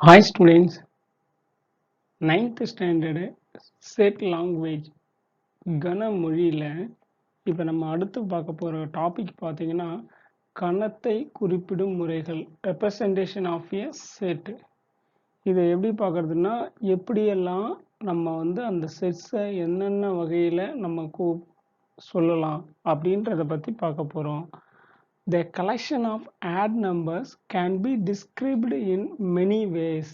Hi students, ninth standard set language கனமொழியில் இப்போ நம்ம அடுத்து பார்க்க போகிற டாபிக் பார்த்தீங்கன்னா கணத்தை குறிப்பிடும் முறைகள் ரெப்ரசன்டேஷன் ஆஃப் எ செட். இதை எப்படி பார்க்குறதுன்னா எப்படியெல்லாம் நம்ம அந்த செட்ஸை என்னென்ன வகையில் நம்ம சொல்லலாம் அப்படின்றத பற்றி பார்க்க போகிறோம். The collection of odd numbers can be described in many ways.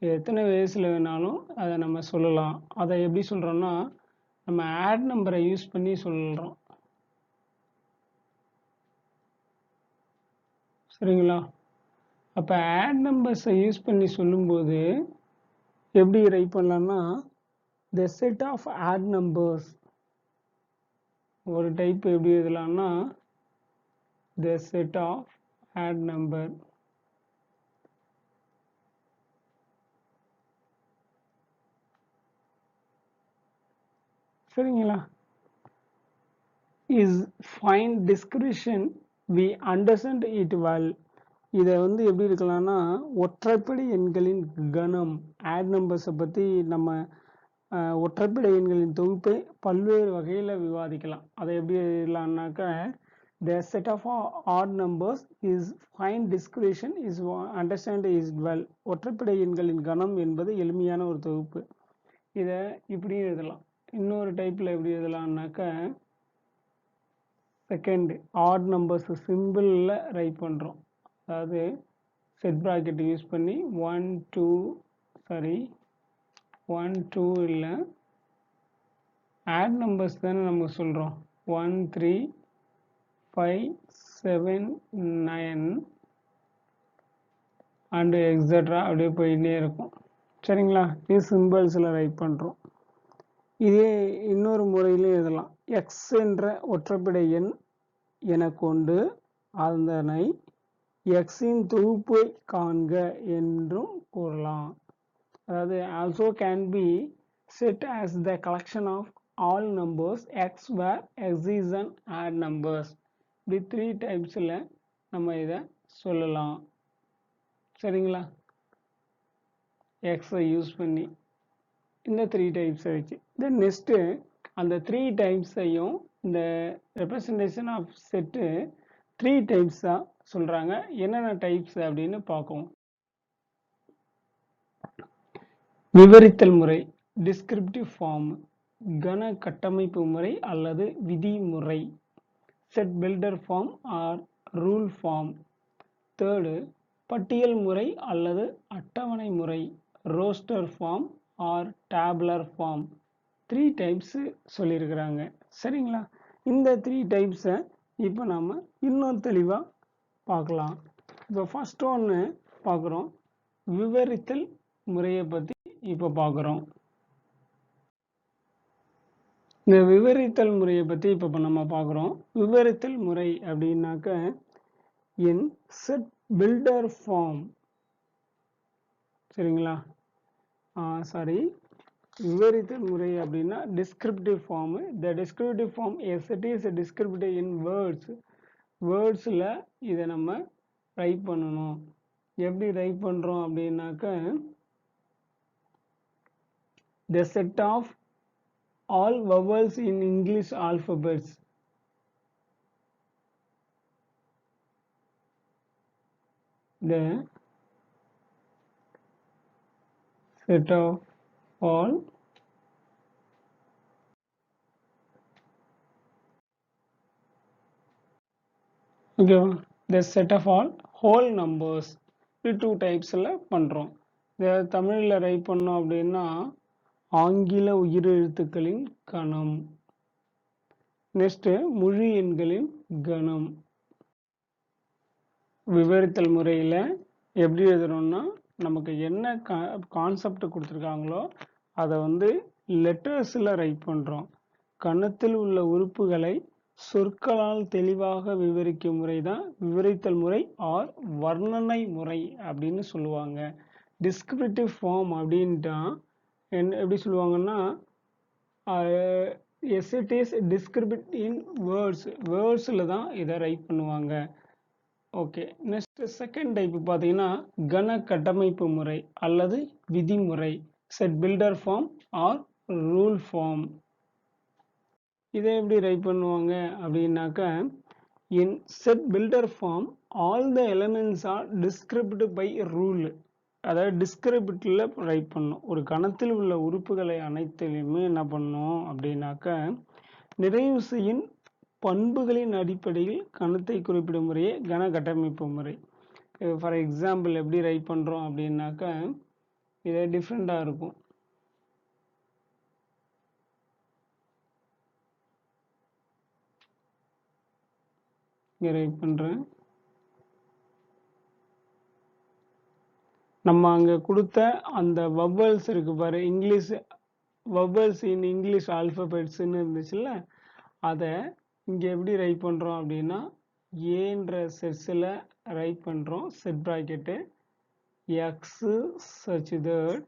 எத்தனை வேஸில் வேணாலும் அதை நம்ம சொல்லலாம். அதை எப்படி சொல்கிறோன்னா நம்ம ஆட் நம்பரை யூஸ் பண்ணி சொல்கிறோம். சரிங்களா? அப்போ ஆட் நம்பர்ஸை யூஸ் பண்ணி சொல்லும்போது எப்படி ரைட் பண்ணலாம்னா the set of odd numbers ஒரு டைப் எப்படி எழுதலாம்னா the set of odd number. சரிங்களா? Is fine description we understand it well. இதை எப்படி இருக்கலாம்னா ஒற்றைப்படை எண்களின் கணம் ஆட் நம்பர்ஸை பற்றி நம்ம ஒற்றைப்படை எண்களின் தொகுப்பை பல்வேறு வகையில் விவாதிக்கலாம். அதை எப்படி எழுதலாம்னாக்கா the set of odd numbers is fine description is understand is well. ஒற்றைப்படை எண்களின் கணம் என்பது எளிமையான ஒரு தொகுப்பு. இதை இப்படி எழுதலாம். இன்னொரு டைப்பில் எப்படி எழுதலாம்னாக்கா செகண்ட் ஆட் நம்பர்ஸ் சிம்பிளில் ரைட் பண்ணுறோம். அதாவது செட் ப்ராக்கெட் யூஸ் பண்ணி 1 2 இல்லை ஆட் நம்பர்ஸ் தானே நம்ம சொல்கிறோம். 1 3 5 7 9 அண்டு எக்ஸட்ரா அப்படியே போயிட்டே இருக்கும். சரிங்களா? இது சிம்பிள்ஸில் ரைட் பண்ணுறோம். இதே இன்னொரு முறையிலும் எழுதலாம். எக்ஸ் என்ற ஒற்றைப்படை எண் என கொண்டு அதனை எக்ஸின் தொகுப்பை காண்க என்றும் கூறலாம். அதாவது also can be set as the collection of all numbers X where X is an odd numbers. இப்படி 3 டைப்ஸில் நம்ம இதை சொல்லலாம். சரிங்களா? எக்ஸை யூஸ் பண்ணி இந்த 3 டைப்ஸை வச்சு தென் நெக்ஸ்ட்டு அந்த 3 டைப்ஸையும் இந்த ரெப்ரசன்டேஷன் ஆஃப் செட்டு 3 டைப்ஸாக சொல்கிறாங்க. என்னென்ன டைப்ஸ் அப்படின்னு பார்ப்போம். விவரித்தல் முறை டிஸ்கிரிப்டிவ் ஃபார்ம், கன கட்டமைப்பு முறை அல்லது விதிமுறை, set builder form or rule form. Third பட்டியல் முறை அல்லது அட்டவணை முறை, roster form or tabular form. 3 types சொல்லியிருக்கிறாங்க. சரிங்களா? இந்த 3 டைப்ஸை இப்போ நாம் இன்னும் தெளிவாக பார்க்கலாம். இப்போ ஃபர்ஸ்ட் ஒன்று பார்க்குறோம், விவரித்தல் முறையை பற்றி இப்போ பார்க்குறோம். இந்த விவரித்தல் முறையை பற்றி இப்போ நம்ம பார்க்குறோம். விவரித்தல் முறை அப்படின்னாக்க இன் செட் பில்டர் ஃபார்ம். சரிங்களா? விவரித்தல் முறை அப்படின்னா descriptive form. The descriptive form as it is descriptive in வேர்ட்ஸில் இதை நம்ம ரைட் பண்ணணும். எப்படி ரைட் பண்ணுறோம் அப்படின்னாக்க the set of all vowels in English alphabets. The set of all the set of all whole numbers. இது 2 டைப்ஸில் பண்ணுறோம். இதை தமிழில் ரைட் பண்ணோம் அப்படின்னா ஆங்கில உயிரெழுத்துக்களின் கணம். நெக்ஸ்ட்டு மொழி எண்களின் கணம். விவரித்தல் முறையில் எப்படி எழுதுறோம்னா நமக்கு என்ன கான்செப்ட் கொடுத்துருக்காங்களோ அதை லெட்டர்ஸில் ரைட் பண்ணுறோம். கணத்தில் உள்ள உறுப்புகளை சொற்களால் தெளிவாக விவரிக்கும் முறை தான் விவரித்தல் முறை ஆர் வர்ணனை முறை அப்படின்னு சொல்லுவாங்க. டிஸ்கிரிப்டிவ் ஃபார்ம் அப்படின்ட்டா எப்படி சொல்லுவாங்கன்னா எஸ் இட் இஸ் டிஸ்கிரிப்ட் இன் வேர்ட்ஸில் தான் இதை ரைட் பண்ணுவாங்க. ஓகே. நெக்ஸ்ட் செகண்ட் டைப் பார்த்தீங்கன்னா, கன கட்டமைப்பு முறை அல்லது விதிமுறை. Set builder form or rule form. இதை எப்படி ரைட் பண்ணுவாங்க அப்படின்னாக்கா, in set builder form all the elements are described by rule. அதாவது டிஸ்கிரிப்டில் ரைட் பண்ணணும். ஒரு கணத்தில் உள்ள உறுப்புகளை அனைத்திலுமே என்ன பண்ணணும் அப்படின்னாக்கா, நிறைவு செய்யும் பண்புகளின் அடிப்படையில் கணத்தை குறிப்பிடும் முறையே கன கட்டமைப்பு முறை. ஃபார் எக்ஸாம்பிள் எப்படி ரைட் பண்ணுறோம் அப்படின்னாக்கா, இது டிஃப்ரெண்ட்டாக இருக்கும். இங்கே ரைட் பண்ணுறேன். நம்ம அங்கே கொடுத்த அந்த வவ்வல்ஸ் இருக்கு பாரு, இங்கிலீஷ் வவ்வல்ஸ் இன் இங்கிலீஷ் ஆல்ஃபபெட்ஸ்ன்னு இருந்துச்சுல்ல, அதை இங்கே எப்படி ரைட் பண்ணுறோம் அப்படின்னா, ஏன்ற செட்ஸில் ரைட் பண்ணுறோம். Set bracket X such that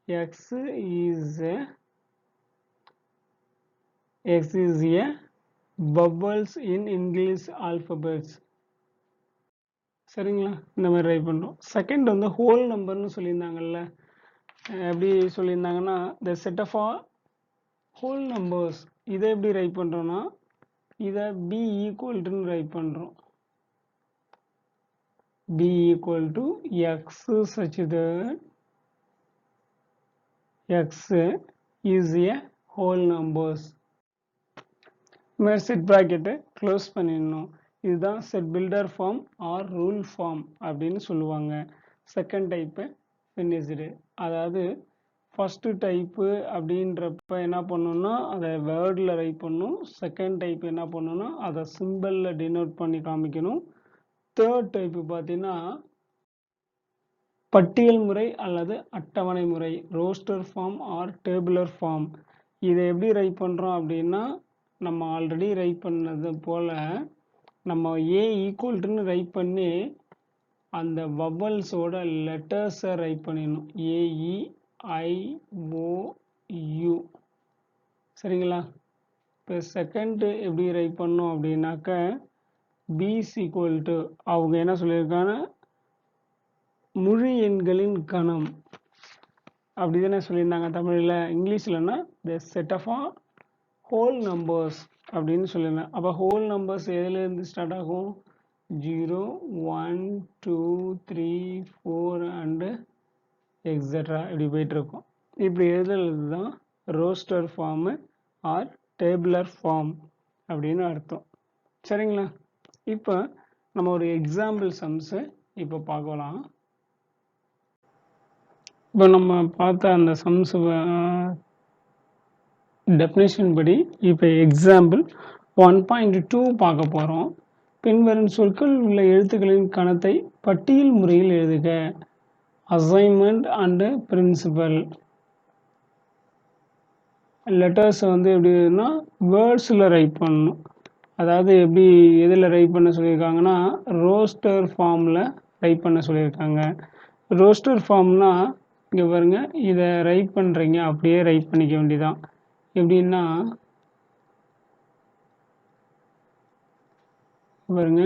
x is a vowels in English alphabets. சரிங்களா? இந்த மாதிரி ரைட் பண்ணுறோம். செகண்ட் வந்து ஹோல் நம்பர்னு சொல்லியிருந்தாங்கல்ல, எப்படி சொல்லியிருந்தாங்கன்னா, the set of whole numbers. இதை எப்படி ரைட் பண்ணுறோன்னா, இதை பி ஈக்குவல்ட்டுன்னு ரைட் பண்ணுறோம். B equal to X such that x is a whole numbers. Set ப்ராக்கெட்டை க்ளோஸ் பண்ணிடணும். இதுதான் set builder form or rule form அப்படின்னு சொல்லுவாங்க. Second type finished. அதாவது ஃபஸ்ட்டு டைப்பு அப்படின்றப்ப என்ன பண்ணணும்னா, அதை வேர்டில் ரைட் பண்ணணும். செகண்ட் டைப் என்ன பண்ணணும்னா, அதை சிம்பிளில் டினோட் பண்ணி காமிக்கணும். தேர்ட் டைப்பு பார்த்தீங்கன்னா, பட்டியல் முறை அல்லது அட்டவணை முறை, roster form or tabular form. இதை எப்படி ரைட் பண்ணுறோம் அப்படின்னா, நம்ம ஆல்ரெடி ரைட் பண்ணது போல் நம்ம ஏ ஈக்குவல்ட்டுன்னு ரைட் பண்ணி அந்த வவ்வல்ஸோட லெட்டர்ஸை ரைட் பண்ணிடணும். AEIOU. சரிங்களா? இப்போ செகண்டு எப்படி ரைட் பண்ணோம் அப்படின்னாக்க, பிஸ் ஈக்குவல் டு அவங்க என்ன சொல்லியிருக்காங்க, முழு எண்களின் கணம் அப்படி தானே சொல்லியிருந்தாங்க தமிழில். இங்கிலீஷ்லன்னா the set of whole numbers அப்படின்னு சொல்லியிருந்தேன். அப்போ ஹோல் நம்பர்ஸ் எதுலேருந்து ஸ்டார்ட் ஆகும்? 0, 1, 2, 3, 4 அண்டு எக்ஸட்ரா இப்படி போயிட்டுருக்கும். இப்படி எழுதுறது தான் roster form or tabular form அப்படின்னு அர்த்தம். சரிங்களா? இப்போ நம்ம ஒரு எக்ஸாம்பிள் சம்ஸு இப்போ பார்க்கலாம். இப்போ நம்ம பார்த்த அந்த சம்ஸ் டெஃபினேஷன் படி இப்போ எக்ஸாம்பிள் 1.2 பார்க்க போகிறோம். பின்வரும் சொற்கள் உள்ள எழுத்துக்களின் கணத்தை பட்டியல் முறையில் எழுதுக. Assignment and principal. லெட்டர்ஸை வந்து எப்படின்னா வேர்ட்ஸில் ரைட் பண்ணணும். அதாவது எப்படி எதில் ரைட் பண்ண சொல்லியிருக்காங்கன்னா, ரோஸ்டர் ஃபார்மில் ரைட் பண்ண சொல்லியிருக்காங்க. ரோஸ்டர் ஃபார்ம்னா இங்கே பாருங்க, இதை ரைட் பண்ணுறீங்க அப்படியே ரைட் பண்ணிக்க வேண்டியதான். எப்படின்னா பாருங்க,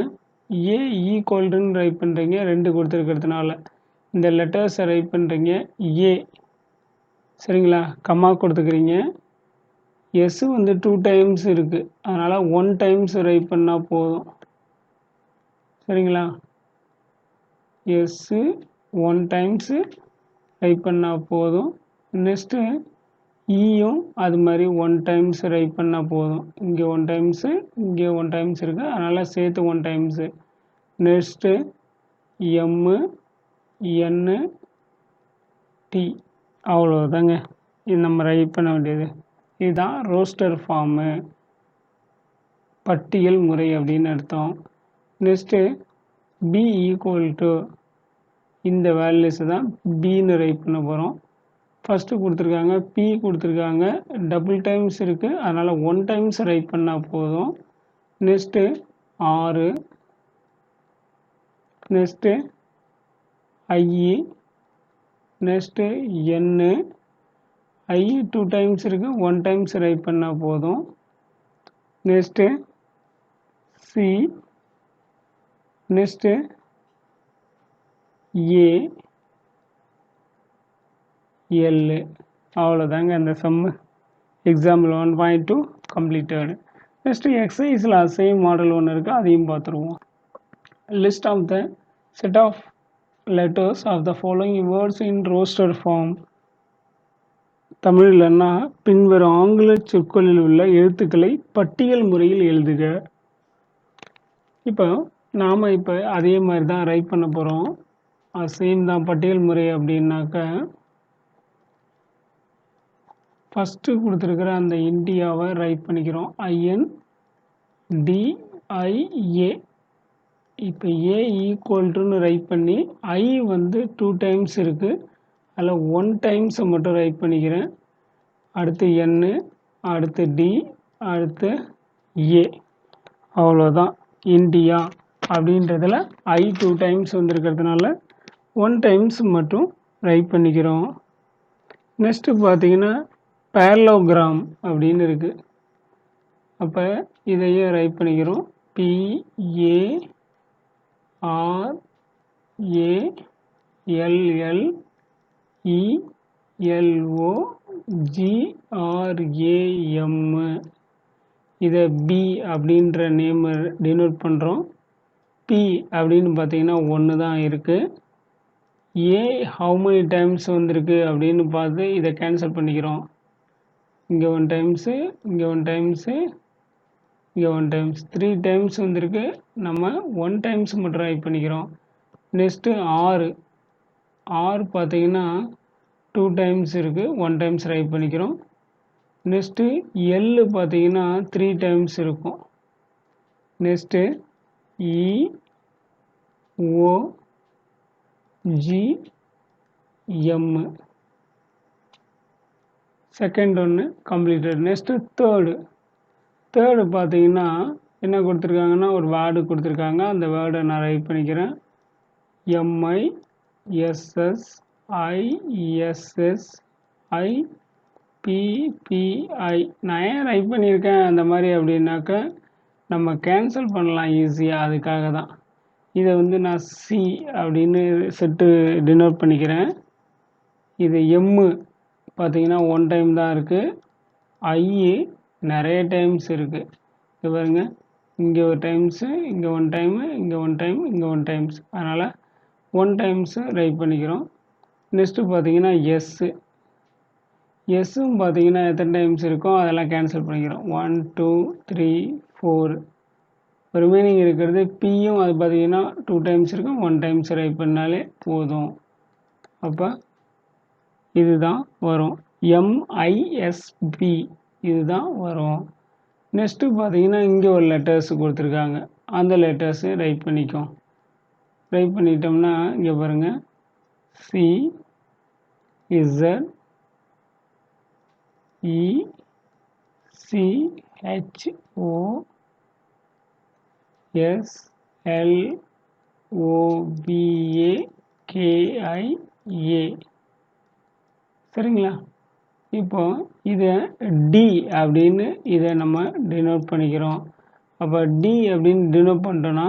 ஏ ஈக்குவல்ட்டுன்னு ரைட் பண்ணுறீங்க 2 கொடுத்துருக்கிறதுனால. இந்த லெட்டர்ஸை ரைட் பண்ணுறீங்க ஏ. சரிங்களா? கம்மா கொடுத்துக்கிறீங்க. எஸ் வந்து 2 டைம்ஸ் இருக்குது, அதனால் 1 டைம்ஸ் ரைட் பண்ணால் போதும். சரிங்களா? எஸ்ஸு 1 டைம்ஸு ரைட் பண்ணால் போதும். நெக்ஸ்ட்டு ஈயும் அது மாதிரி 1 டைம்ஸ் ரைட் பண்ணால் போதும். இங்கே 1 டைம்ஸு, இங்கே 1 டைம்ஸ் இருக்குது, அதனால் சேர்த்து 1 டைம்ஸு. நெக்ஸ்ட்டு எம்மு, என்னு, டி. அவ்வளோதாங்க. இது நம்ம ரைட் பண்ண வேண்டியது. இதுதான் ரோஸ்டர் ஃபார்மு, பட்டியல் முறை அப்படின்னு அர்த்தம். நெக்ஸ்ட்டு பி ஈக்குவல் டு இந்த வேல்யூஸை தான் பின்னு ரைட் பண்ண போகிறோம். ஃபஸ்ட்டு கொடுத்துருக்காங்க, பி கொடுத்துருக்காங்க, டபுள் டைம்ஸ் இருக்குது, அதனால் 1 டைம்ஸ் ரைட் பண்ணால் போதும். Next 6, next I E, next N. I 2 times இருக்குது, 1 டைம்ஸ் ரைட் பண்ணால் போதும். Next C, next A L. அவ்வளோதாங்க அந்த சம்மு. Example 1.2 completed. நெக்ஸ்ட்டு எக்ஸசைஸில் சேம் மாடல் ஒன்று இருக்குது, அதையும் பார்த்துருவோம். List of the set of letters of the following words in roster form. தமிழ்லன்னா பின்வரும் ஆங்கில சொற்களில் உள்ள எழுத்துக்களை பட்டியல் முறையில் எழுதுக. இப்போ நாம் அதே மாதிரி தான் ரைட் பண்ண போகிறோம். சேம் தான் பட்டியல் முறை. அப்படின்னாக்க ஃபஸ்ட்டு கொடுத்துருக்கிற அந்த இந்தியாவை ரைட் பண்ணிக்கிறோம். INDIA. இப்போ ஏ ஈக்குவல்ட்டுன்னு ரைட் பண்ணி ஐ வந்து 2 டைம்ஸ் இருக்குது, அதில் 1 டைம்ஸை மட்டும் ரைட் பண்ணிக்கிறேன். அடுத்து என்னு, அடுத்து டி, அடுத்து ஏ. அவ்வளோதான். இந்தியா அப்படின்றதில் ஐ 2 டைம்ஸ் வந்திருக்கிறதுனால 1 டைம்ஸ் மட்டும் ரைட் பண்ணிக்கிறோம். நெக்ஸ்ட்டு பார்த்தீங்கன்னா பேரலோகிராம் அப்படின்னு இருக்குது. அப்போ இதையே ரைட் பண்ணிக்கிறோம். PARALLELOGRAM. இதை பி அப்படின்ற நேம் டினோட் பண்ணுறோம். பி அப்படின்னு பார்த்தீங்கன்னா 1 தான் இருக்குது. ஏ ஹவு மெனி டைம்ஸ் வந்திருக்கு அப்படின்னு பார்த்து இதை கேன்சல் பண்ணிக்கிறோம். இங்கே 1 டைம்ஸு, இங்கே 1 டைம்ஸு, இங்கே 1 டைம்ஸ், 3 டைம்ஸ் வந்திருக்கு. நம்ம 1 டைம்ஸ் மட்டும் ரைட் பண்ணிக்கிறோம். நெக்ஸ்ட்டு ஆர் பார்த்தீங்கன்னா 2 டைம்ஸ் இருக்குது, 1 டைம்ஸ் ரைட் பண்ணிக்கிறோம். நெக்ஸ்ட்டு எல் பார்த்தீங்கன்னா 3 டைம்ஸ் இருக்கும். Next EOGM. செகண்ட் ஒன்று கம்ப்ளீட்டட். நெக்ஸ்ட்டு தேர்டு பார்த்தீங்கன்னா என்ன கொடுத்துருக்காங்கன்னா ஒரு வேர்டு கொடுத்துருக்காங்க. அந்த வேர்டை நான் ரைட் பண்ணிக்கிறேன். MISSISSIPPI. நான் ஏன் ரைட் பண்ணியிருக்கேன் அந்த மாதிரி அப்படின்னாக்க நம்ம கேன்சல் பண்ணலாம் ஈஸியாக, அதுக்காக தான். இதை வந்து நான் சி அப்படின்னு செட்டு டினோட் பண்ணிக்கிறேன். இது எம்மு பார்த்தீங்கன்னா 1 டைம் தான் இருக்குது. ஐ நிறைய டைம்ஸ் இருக்குது. இது பாருங்க, இங்கே ஒரு டைம்ஸு, இங்கே 1 டைமு, இங்கே 1 டைம், இங்கே 1 டைம்ஸ். அதனால் 1 டைம்ஸு ரைட் பண்ணிக்கிறோம். நெக்ஸ்ட்டு பார்த்தீங்கன்னா எஸ்ஸும் பார்த்தீங்கன்னா எத்தனை டைம்ஸ் இருக்கோ அதெல்லாம் கேன்சல் பண்ணிக்கிறோம். 1 2 3 4. ரிமைனிங் இருக்கிறது பியும் அது பார்த்தீங்கன்னா 2 டைம்ஸ் இருக்கும், 1 டைம்ஸ் ரைட் பண்ணாலே போதும். அப்போ இதுதான் வரும். MISB இதுதான் வரும். நெக்ஸ்ட்டு பார்த்தீங்கன்னா இங்கே ஒரு லெட்டர்ஸ் கொடுத்துருக்காங்க, அந்த லெட்டர்ஸு ரைட் பண்ணிக்கும். ரைட் பண்ணிட்டோம்னா இங்கே பாருங்கள், CHOSLOBAKIA. சரிங்களா? இப்போ இதை டி அப்படின்னு இதை நம்ம டினோட் பண்ணிக்கிறோம். அப்போ டி அப்படின்னு டினோட் பண்ணிட்டோன்னா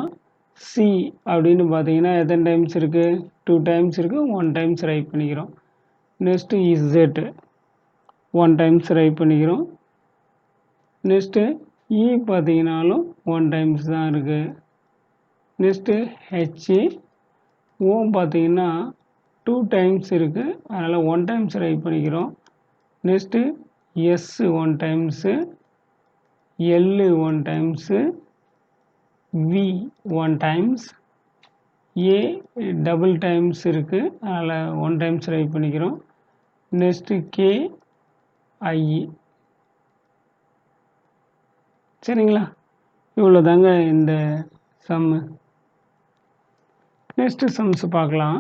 சி அப்படின்னு பார்த்தீங்கன்னா எத்தனை டைம்ஸ் இருக்குது? 2 டைம்ஸ் இருக்குது, 1 டைம்ஸ் ரைட் பண்ணிக்கிறோம். நெக்ஸ்ட்டு இசட் 1 டைம்ஸ் ரைட் பண்ணிக்கிறோம். நெக்ஸ்ட்டு இ பார்த்தீங்கன்னாலும் 1 டைம்ஸ் தான் இருக்குது. நெக்ஸ்ட்டு ஹெச் ஓ பார்த்தீங்கன்னா 2 டைம்ஸ் இருக்குது, அதனால் 1 டைம்ஸ் ரைட் பண்ணிக்கிறோம். Next S 1 times, L 1 times, V 1 times, A double times இருக்குது, அதில் 1 டைம்ஸ் ரைட் பண்ணிக்கிறோம். Next K I. சரிங்களா? இவ்வளோ தாங்க இந்த சம்மு. நெக்ஸ்ட்டு சம்ஸ் பார்க்கலாம்.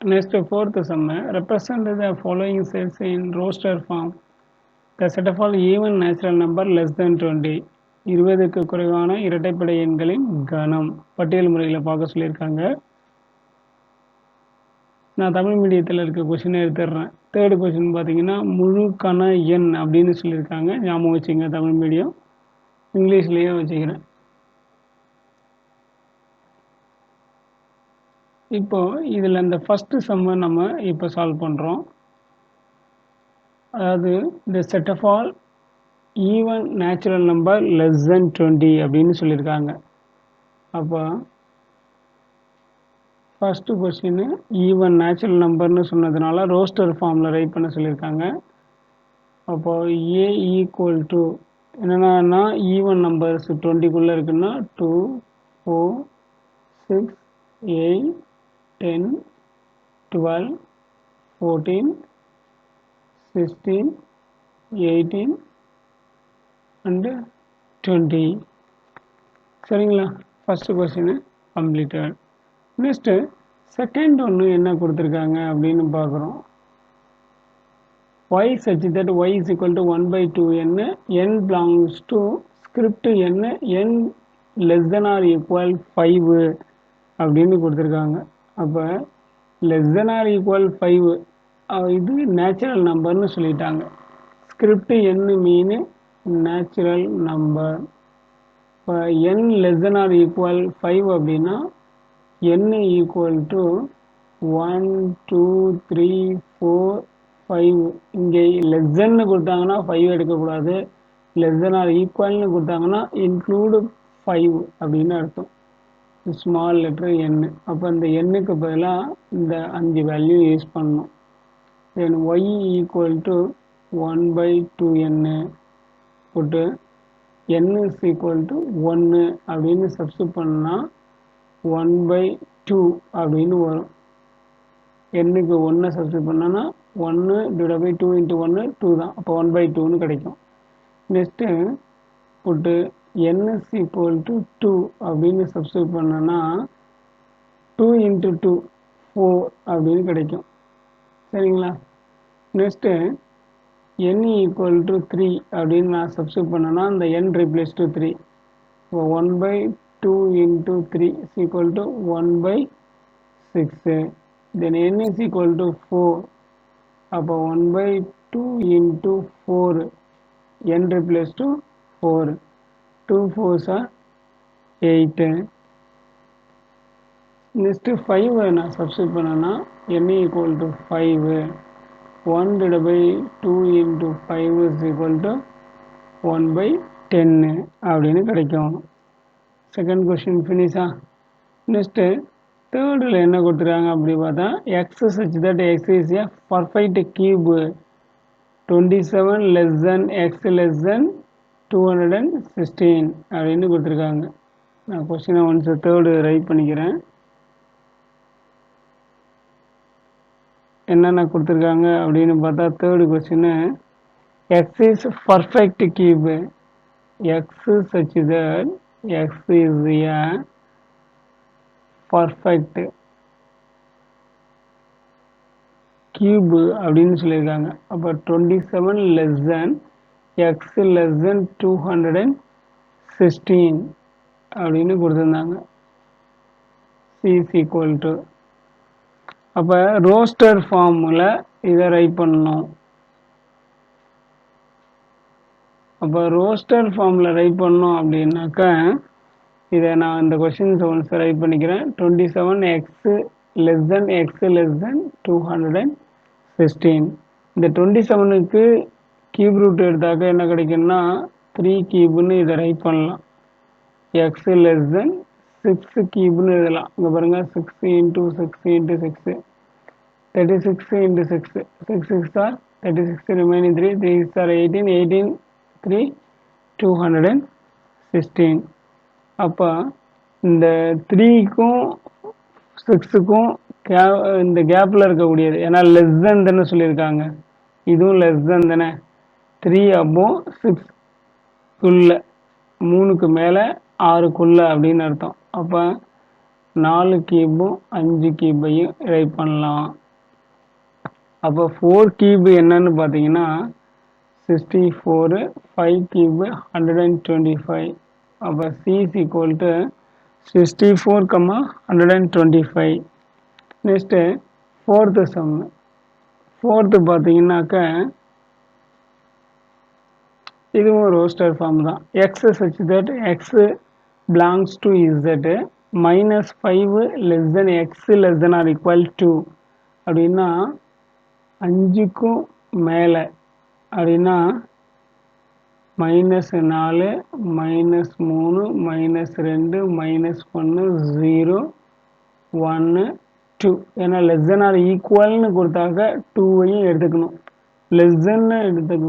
Next 4th sum. Represent the following sets in roster form. The set of all even natural number less than 20. 20க்கு குறைவான இரட்டைப்படை எண்களின் கணம் பட்டியல் முறையில் பார்க்க சொல்லியிருக்காங்க. நான் தமிழ் மீடியத்தில் இருக்க கொஷினை எடுத்துடுறேன். தேர்டு கொஷின் பார்த்தீங்கன்னா முழு கண எண் அப்படின்னு சொல்லியிருக்காங்க. ஞாபகம் வச்சுங்க, தமிழ் மீடியம். இங்கிலீஷ்லேயே வச்சுக்கிறேன். இப்போ இதில் இந்த ஃபஸ்ட்டு சம்மை நம்ம இப்போ சால்வ் பண்ணுறோம். அதாவது இந்த set of all even natural number less than 20 அப்படின்னு சொல்லியிருக்காங்க. அப்போ ஃபஸ்ட்டு கொஸ்டின் ஈவன் நேச்சுரல் நம்பர்னு சொன்னதுனால ரோஸ்டர் ஃபார்மில் ரைட் பண்ண சொல்லியிருக்காங்க. அப்போ ஏ ஈக்குவல் டு என்னென்னா ஈவன் நம்பர்ஸ் 20குள்ளே இருக்குன்னா 2, 4, 6, 8, 10, 12, 14, 16, 18 அண்டு 20. சரிங்களா? First question completed. Next second ஒன்று என்ன கொடுத்துருக்காங்க அப்படின்னு பார்க்குறோம். y such that y is equal to 1/2n n belongs to script n less than or equal 5 அப்படின்னு கொடுத்துருக்காங்க. அப்போ less than or equal 5 இது நேச்சுரல் நம்பர்னு சொல்லிட்டாங்க. ஸ்கிரிப்ட் n மீன் நேச்சுரல் நம்பர். இப்போ n less than or equal 5 அப்படின்னா n equal to 1, 2, 3, 4, 5. இங்கே லெஸ்ன்னு கொடுத்தாங்கன்னா 5 எடுக்கக்கூடாது. லெஸ் தென் ஆர் ஈக்குவல்னு கொடுத்தாங்கன்னா இன்க்ளூடு 5 அப்படின்னு அர்த்தம். Small letter n. அப்போ இந்த எண்ணுக்கு பதிலாக இந்த 5 வேல்யூ யூஸ் பண்ணணும். தென் y ஈக்குவல் டு 1/2n போட்டு n இஸ் ஈக்குவல் டு 1 அப்படின்னு சப்ஸ்டியூட் பண்ணால் 1/2 அப்படின்னு வரும். எண்ணுக்கு 1 சப்ஸ்டியூட் பண்ணோன்னா 1 டிவைட் பை 2 இன்ட்டு 1 2 தான். அப்போ 1/2ன்னு கிடைக்கும். நெக்ஸ்ட்டு போட்டு n இஸ் ஈக்குவல் டு 2 அப்படின்னு சப்ஸ்டியூட் பண்ணோன்னா 2 இன்ட்டு 2 4 அப்படின்னு கிடைக்கும். சரிங்களா? நெக்ஸ்ட்டு n ஈக்குவல் டு 3 அப்படின்னு நான் சப்ஸ்டியூட் பண்ணேன்னா அந்த n ரீப்ளேஸ் டு 3. இப்போ 1/2 into 3 is equal to 1/6. Then n is equal to 4. அப்போ 1/2 into 4 n replace to 4. 2 4s are 8. Next 5 நான் சப்ஸ்டியூட் பண்ணேன்னா n equal to 5. 1 divided by 2 into 5 is equal to 1/10 அப்படின்னு கிடைக்கும். செகண்ட் கொஸ்டின் ஃபினிஷா? Next தேர்டில் என்ன கொடுத்துருக்காங்க அப்படி பார்த்தா X such that X is a perfect cube 27 less than X less than 216 அப்படின்னு கொடுத்துருக்காங்க. நான் கொஸ்டினை ஒன்ஸ் தேர்டு ரைட் பண்ணிக்கிறேன். என்னென்ன கொடுத்துருக்காங்க அப்படின்னு பார்த்தா third question X is perfect cube. X such that X is a perfect cube அப்படின்னு சொல்லியிருக்காங்க. அப்போ 27 less than X less than 216 அப்படின்னு கொடுத்துருந்தாங்க. சி இஸ் ஈக்குவல் டு அப்போ ரோஸ்டர் ஃபார்மில் இதை ரைட் பண்ணணும். அப்போ ரோஸ்டர் ஃபார்மில் ரைட் பண்ணோம் அப்படின்னாக்கா இதை நான் இந்த கொஸ்டின்ஸ் ஒன்ஸ் ரைட் பண்ணிக்கிறேன். 27 X less than X less than 216. இந்த 27க்கு கியூப் ரூட் எடுத்தாக்க என்ன கிடைக்கும்னா 3 கியூப்னு இதை ரைட் பண்ணலாம். எக்ஸ் லெஸ் தென் 6 கியூப்னு எழுதலாம். இங்கே பாருங்கள் 6 into 6 into 6 36 into 6 6 6 are 36 remaining 3 3 6 are 18 18 3 216. அப்போ இந்த 3க்கும் 6க்கும் இந்த கேப்பில் இருக்கக்கூடியது ஏன்னா லெஸ் தென் தானே சொல்லியிருக்காங்க. இதுவும் லெஸ் தென் தானே. 3 அப்போ 6குள்ள 3க்கு மேலே 6க்குள்ள அப்படின்னு அர்த்தம். அப்போ 4 கியூபும் 5 கியூபையும் ரைட் பண்ணலாம். அப்போ 4 கியூப் என்னன்னு பார்த்தீங்கன்னா 64 5 கியூப் 125. அப்போ C is equal to 64, 125. Next fourth some. Fourth பார்த்தீங்கன்னாக்க இதுவும் ரோஸ்டர் ஃபார்ம் தான். X such that X belongs to Z -5 less than x less than or equal to அப்படின்னா 5க்கும் மேலே அப்படின்னா -4 -3 -2 -1 0 1 2 ஏன்னா லெஸ் தென் ஆர் ஈக்குவல்னு கொடுத்தாக்க 2வையும் எடுத்துக்கணும். லெஸ் தென்னு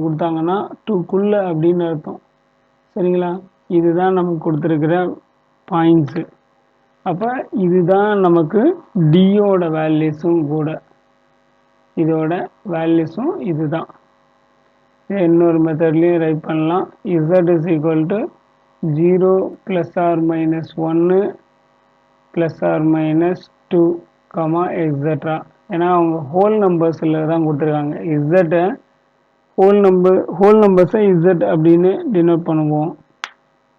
கொடுத்தாங்கன்னா 2க்குள்ள அப்படின்னு அர்த்தம். சரிங்களா? இதுதான் நமக்கு கொடுத்துருக்கிற பாயிண்ட்ஸு. அப்போ இதுதான் நமக்கு டியோட வேல்யூஸும் கூட. இதோட வேல்யூஸும் இதுதான். இன்னொரு மெத்தட்லேயும் ரைட் பண்ணலாம். z is equal to 0 + or -1 + or -2 etcetera. ஏன்னா அவங்க ஹோல் நம்பர்ஸில் தான் கொடுத்துருக்காங்க. இசட்டை ஹோல் நம்பர்ஸை இசட் அப்படின்னு டினோட் பண்ணுவோம்.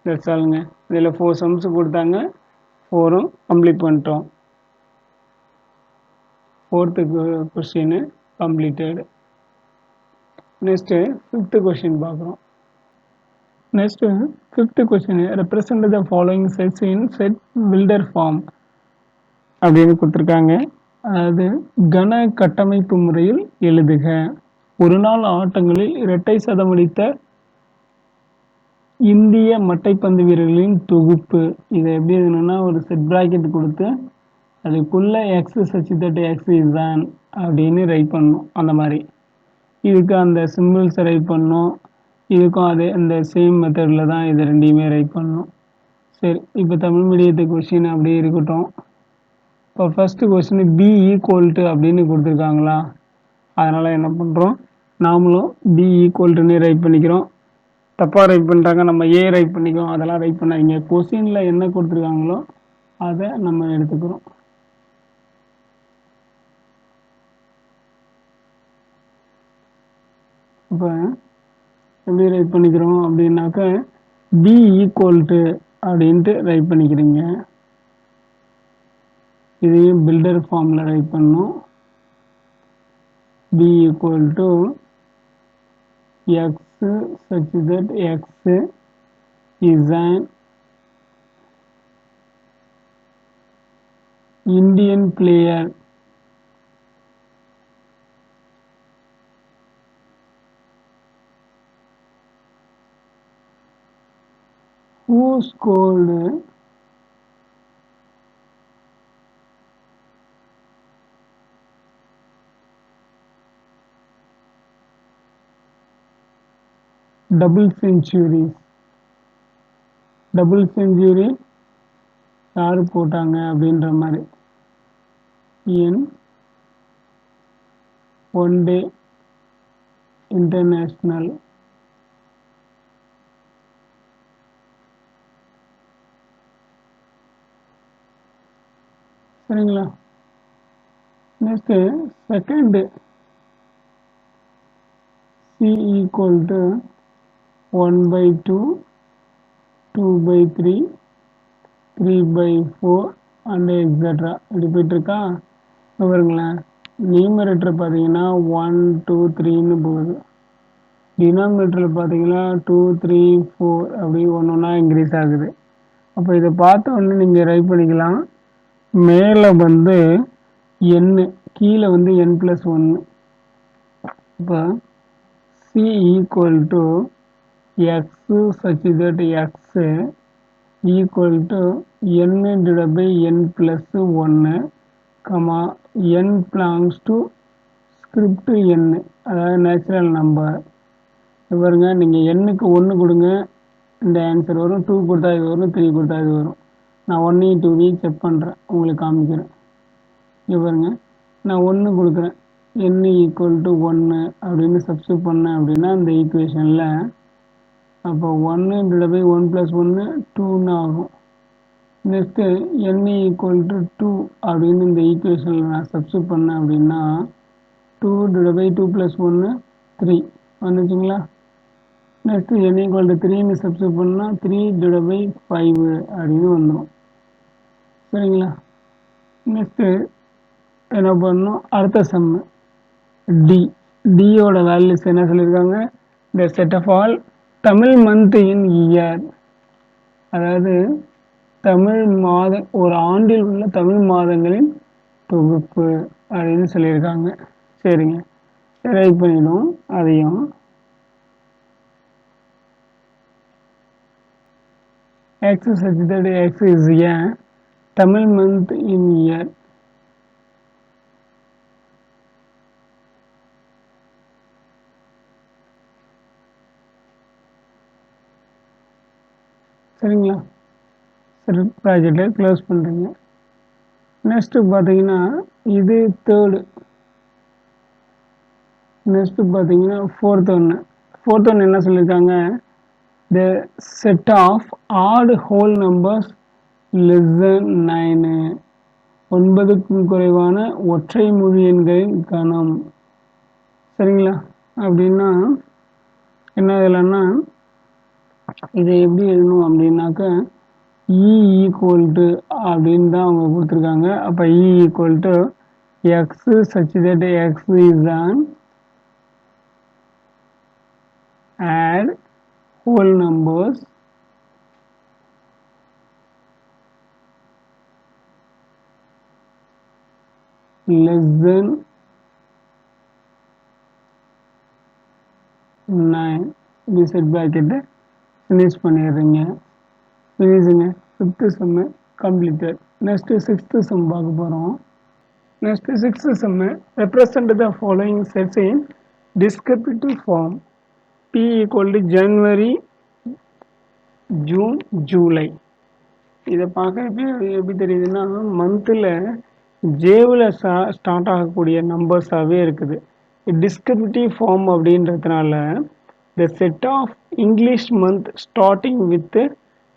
தட்ஸ் ஆலுங்க. இதில் 4 சம்ஸ் கொடுத்தாங்க, 4ம் கம்ப்ளீட் பண்ணிட்டோம். 4th question completed. Next 5th question பார்க்குறோம். Next 5th question represent the following sets in set builder form அப்படின்னு கொடுத்துருக்காங்க. அதாவது கன கட்டமைப்பு முறையில் எழுதுக. ஒரு நாள் ஆட்டங்களில் இரட்டை சதமடித்த இந்திய மட்டைப்பந்து வீரர்களின் தொகுப்பு. இதை எப்படி எழுதணும்னா ஒரு செட் பிராக்கெட் கொடுத்து அதுக்குள்ள X such that X is அப்படின்னு ரைட் பண்ணணும். அந்த மாதிரி இதுக்கு அந்த சிம்பிள்ஸை ரைட் பண்ணணும். இதுக்கும் அதே அந்த சேம் மெத்தடில் தான் இது ரெண்டையுமே ரைட் பண்ணணும். சரி, இப்போ தமிழ் மீடியத்து கொஸ்டின் அப்படியே இருக்கட்டும். இப்போ first question B equal to அப்படின்னு கொடுத்துருக்காங்களா, அதனால் என்ன பண்ணுறோம், நாமளும் பி ஈக்குவல் டுன்னு ரைட் பண்ணிக்கிறோம். தப்பாக ரைட் பண்ணிட்டாங்க, நம்ம ஏ ரைட் பண்ணிக்கிறோம். அதெல்லாம் ரைட் பண்ணாதீங்க. கொஸ்டினில் என்ன கொடுத்துருக்காங்களோ அதை நம்ம எடுத்துக்கிறோம். இப்போ எப்படி ரைட் பண்ணிக்கிறோம் அப்படின்னாக்க பி ஈக்குவல் டு அப்படின்ட்டு ரைட் பண்ணிக்கிறீங்க. இதையும் பில்டர் ஃபார்மில் ரைட் பண்ணணும். B equal to X such that X is an Indian player who scored double centuries. Double century யார் போட்டாங்க அப்படின்ற மாதிரி இன் ஒன் டே இன்டர்நேஷ்னல். சரிங்களா? Next second C equal to 1/2 2/3 3/4 and extra இப்படி போயிட்டுருக்கா. பாருங்களேன், நியூமரேட்டர் பார்த்தீங்கன்னா 1 2 3ன்னு போகுது. டினாமினேட்டரில் பார்த்தீங்கன்னா 2 3 4 அப்படி ஒன்று ஒன்றா இன்க்ரீஸ் ஆகுது. அப்போ இதை பார்த்த உடனே நீங்கள் ரைட் பண்ணிக்கலாம். மேலே வந்து n, கீழே வந்து n+1. இப்போ C equal to x such that x equal to n/n+1, n belongs to script n, அதாவது நேச்சுரல் நம்பர். பாருங்க, நீங்கள் எண்ணுக்கு 1 கொடுங்க, இந்த ஆன்சர் வரும். 2 கொடுத்தா இது வரும், 3 கொடுத்தா இது வரும். நான் 1 2 செக் பண்ணுறேன், உங்களுக்கு காமிக்கிறேன். இங்கே பாருங்க, நான் 1 கொடுக்குறேன், n ஈக்குவல் டு 1 அப்படின்னு சப்ஸ்டியூட் பண்ணேன் அப்படின்னா இந்த ஈக்குவேஷனில் அப்போ 1/1+1 2ன்னு ஆகும். நெக்ஸ்ட்டு n ஈக்குவல் டு 2 அப்படின்னு இந்த ஈக்குவேஷனில் நான் சப்ஸ்டியூட் பண்ணேன் அப்படின்னா 2/2+1 3 வந்துச்சுங்களா? நெக்ஸ்ட்டு n ஈக்குவல் டு 3ன்னு சப்ஸ்டியூட் பண்ணால் 3/5 அப்படின்னு வந்துடும். சரிங்களா? நெக்ஸ்ட்டு என்ன பண்ணணும், அடுத்த சம்மு டியோட வேல்யூஸ் என்ன சொல்லியிருக்காங்க, the set of all Tamil month in year. அதாவது தமிழ் மாத ஒரு ஆண்டில் உள்ள தமிழ் மாதங்களின் தொகுப்பு அப்படின்னு சொல்லியிருக்காங்க. சரிங்க, ரைட் பண்ணிவிடுவோம் அதையும். X such that X is a Tamil month in year. சரிங்களா, சரி ப்ராஜெக்டை க்ளோஸ் பண்ணுறீங்க. நெக்ஸ்ட்டு பார்த்தீங்கன்னா இது தேர்டு. நெக்ஸ்ட்டு பார்த்தீங்கன்னா ஃபோர்த் ஒன்று என்ன சொல்லியிருக்காங்க, the set of odd whole numbers less than 9, 9க்கும் குறைவான ஒற்றை முழு எண்களின் கணம். சரிங்களா, அப்படின்னா என்ன இல்லைன்னா இதை எப்படி எழுதணும் அப்படின்னாக்க இ ஈக்குவல் டு அப்படின்னு தான் அவங்க கொடுத்துருக்காங்க. அப்போ இ equal to x such that X is on add whole numbers less than 9 இப்படி செட் ப்ராக்கெட்டை ஃபினிஷ் பண்ணிடுறீங்க. ஃபினிஷுங்க. Fifth sum completed. Next sixth sum பார்க்க போகிறோம். Next sixth sum, represent the following sets in descriptive form. B equal to January, June, July. இதை பார்க்குறப்ப எப்படி தெரியுதுன்னா மந்தில் ஜேவில் ஸ்டார்ட் ஆகக்கூடிய நம்பர்ஸாகவே இருக்குது. டிஸ்கிரிப்டிவ் ஃபார்ம் அப்படின்றதுனால the set of English month starting with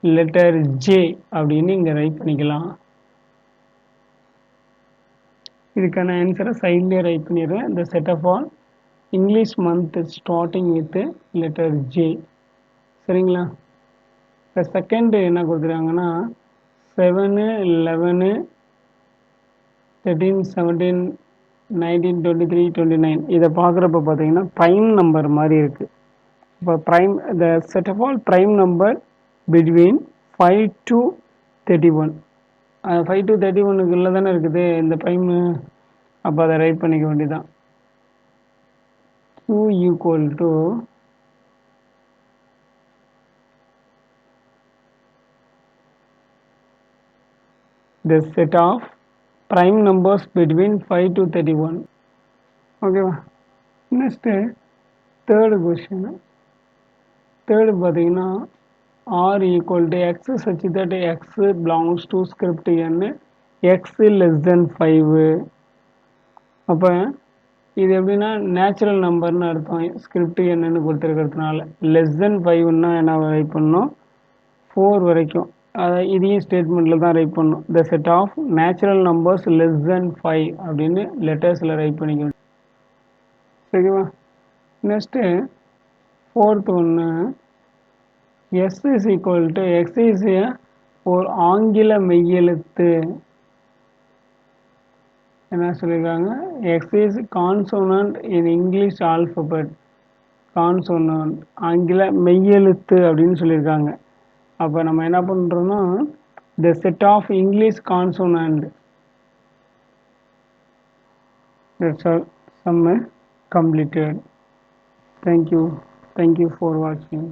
letter J அப்படின்னு இங்கே ரைட் பண்ணிக்கலாம். இதுக்கான ஆன்சரை சைட்லேயே ரைட் பண்ணிடுறேன். The set of all English month starting with letter J. சரிங்களா, இப்போ செகண்டு என்ன கொடுத்துருக்காங்கன்னா 7, 11, 13, 17, 19, 23, 29. இதை பார்க்குறப்ப பார்த்தீங்கன்னா ப்ரைம் நம்பர் மாதிரி இருக்குது. இப்போ prime the set of all prime number between 5 to 31. 5 to 31க்குள்ளே தானே இருக்குது இந்த ப்ரைமு. அப்போ அதை ரைட் பண்ணிக்க வேண்டியதான். Q equal to the set of prime numbers between 5 to 31. ஓகேவா. Next third question. தேர்டு பார்த்தீங்கன்னா R equal to X such that X belongs to script N X less than 5. அப்போ இது எப்படின்னா நேச்சுரல் நம்பர்னு அர்த்தம். ஸ்கிரிப்ட் என்னன்னு கொடுத்துருக்கிறதுனால லெஸ் தென் 5ன்னா என்ன right பண்ணணும், 4 வரைக்கும். அதை இதையும் ஸ்டேட்மெண்ட்டில் தான் ரைட் பண்ணணும். The set of natural numbers less than 5 அப்படின்னு லெட்டர்ஸில் ரைட் பண்ணிக்கணும். சரிவா. நெக்ஸ்ட்டு ஃபோர்த் ஒன்று, S is equal to X is ஒரு ஆங்கில மெய்யெழுத்து. என்ன சொல்லியிருக்காங்க, X is consonant in English alphabet. Consonant ஆங்கில மெய்யெழுத்து அப்படின்னு சொல்லியிருக்காங்க. அப்போ நம்ம என்ன பண்ணுறோம்னா the set of English consonant. That's all. Sum completed. Thank you for watching.